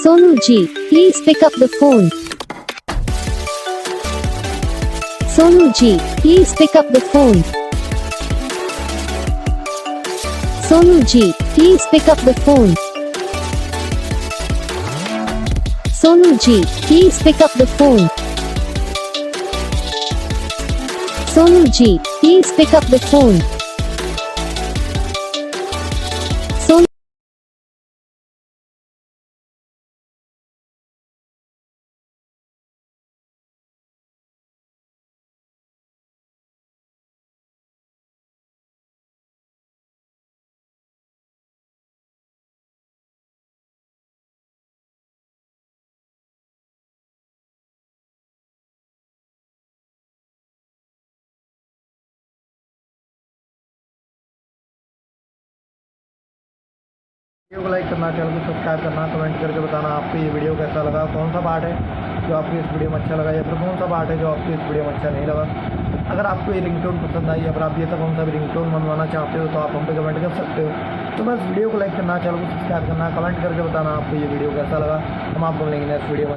Sonu ji, please pick up the phone. Sonu ji, please pick up the phone. Sonu ji, please pick up the phone. Sonu ji, please pick up the phone. Sonu ji, please pick up the phone. Sonu video को like करना, channel को subscribe करना, comment करके बताना आपको ये video कैसा लगा, कौन सा पार्ट है जो आपको इस वीडियो में अच्छा लगा या फिर कौन सा पार्ट है जो आपको इस वीडियो में अच्छा नहीं लगा। अगर आपको ये रिंगटोन पसंद आई या फिर आप ये कौन सा भी रिंगटोन बनवाना चाहते हो तो आप हम पे कमेंट कर सकते हो। तो बस वीडियो को लाइक करना, चैनल को सब्सक्राइब करना, कमेंट करके बताना आपको ये वीडियो कैसा लगा। हम आपको मिलेंगे नेक्स्ट वीडियो में।